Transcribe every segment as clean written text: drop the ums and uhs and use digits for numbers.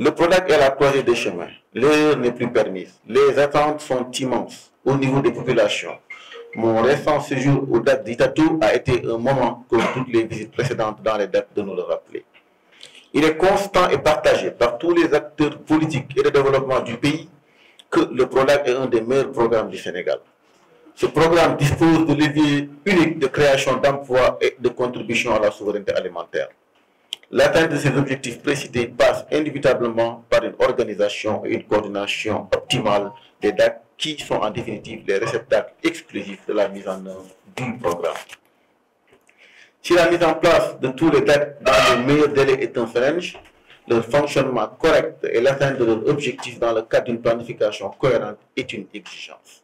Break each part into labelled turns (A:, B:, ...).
A: Le PRODAC est la croisée des chemins. L'erreur n'est plus permise. Les attentes sont immenses au niveau des populations. Mon récent séjour au DAC d'Itatou a été un moment, comme toutes les visites précédentes dans les dates, de nous le rappeler. Il est constant et partagé par tous les acteurs politiques et de développement du pays que le PRODAC est un des meilleurs programmes du Sénégal. Ce programme dispose de leviers uniques de création d'emplois et de contribution à la souveraineté alimentaire. L'atteinte de ces objectifs précités passe indubitablement par une organisation et une coordination optimale des DAC qui sont en définitive les réceptacles exclusifs de la mise en œuvre du programme. Si la mise en place de tous les DAC dans les meilleurs délais est un challenge, leur fonctionnement correct et l'atteinte de leurs objectifs dans le cadre d'une planification cohérente est une exigence.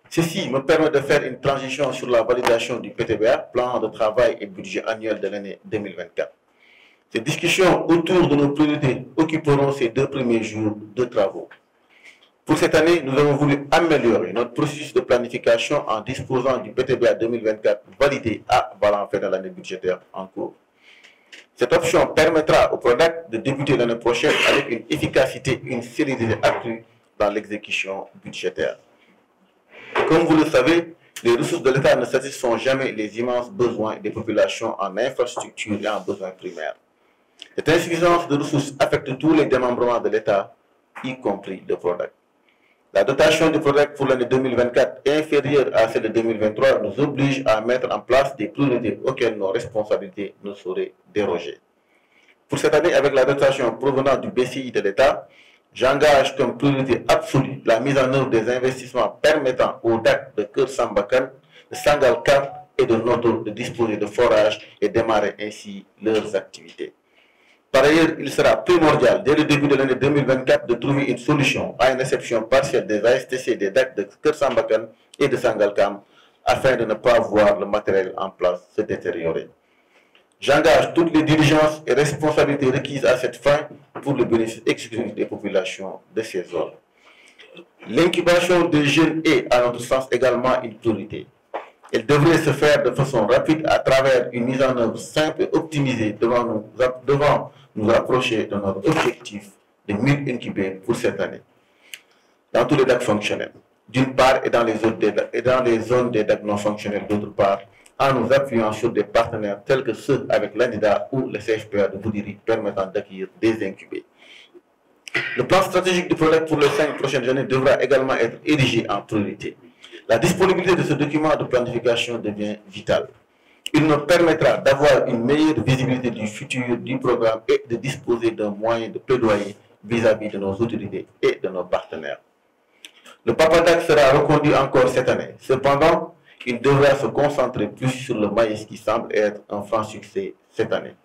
A: Ceci me permet de faire une transition sur la validation du PTBA, plan de travail et budget annuel de l'année 2024. Ces discussions autour de nos priorités occuperont ces 2 premiers jours de travaux. Pour cette année, nous avons voulu améliorer notre processus de planification en disposant du PTBA 2024 validé avant la fin de l'année budgétaire en cours. Cette option permettra au PRODAC de débuter l'année prochaine avec une efficacité et une célérité accrue dans l'exécution budgétaire. Comme vous le savez, les ressources de l'État ne satisfont jamais les immenses besoins des populations en infrastructures et en besoins primaires. Cette insuffisance de ressources affecte tous les démembrements de l'État, y compris le PRODAC. La dotation du PRODAC pour l'année 2024 inférieure à celle de 2023 nous oblige à mettre en place des priorités auxquelles nos responsabilités ne sauraient déroger. Pour cette année, avec la dotation provenant du BCI de l'État, j'engage comme priorité absolue la mise en œuvre des investissements permettant aux DAC de Keur Sambakan, de Sangalkam et de Noto de disposer de forages et démarrer ainsi leurs activités. Par ailleurs, il sera primordial, dès le début de l'année 2024, de trouver une solution à une réception partielle des ASTC des DAC de Keur Sambakan et de Sangalkam afin de ne pas voir le matériel en place se détériorer. J'engage toutes les diligences et responsabilités requises à cette fin pour le bénéfice exclusif des populations de ces zones. L'incubation des jeunes est, à notre sens, également une priorité. Elle devrait se faire de façon rapide à travers une mise en œuvre simple et optimisée devant nous approcher de notre objectif de 1000 incubés pour cette année. Dans tous les DAC fonctionnels, d'une part, et dans les zones des DAC non fonctionnels d'autre part, en nous appuyant sur des partenaires tels que ceux avec l'ANIDA ou le CFPA de Boudiri permettant d'accueillir des incubés. Le plan stratégique du PRODAC pour les 5 prochaines années devra également être érigé en priorité. La disponibilité de ce document de planification devient vitale. Il nous permettra d'avoir une meilleure visibilité du futur du programme et de disposer d'un moyen de plaidoyer vis-à-vis de nos autorités et de nos partenaires. Le PAPADAC sera reconduit encore cette année. Cependant, il devra se concentrer plus sur le maïs qui semble être un franc succès cette année.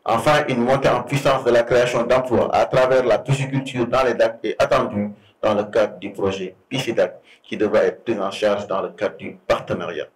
A: Enfin, une montée en puissance de la création d'emplois à travers la pisciculture dans les DAC est attendue dans le cadre du projet PICIDAC qui devra être pris en charge dans le cadre du partenariat.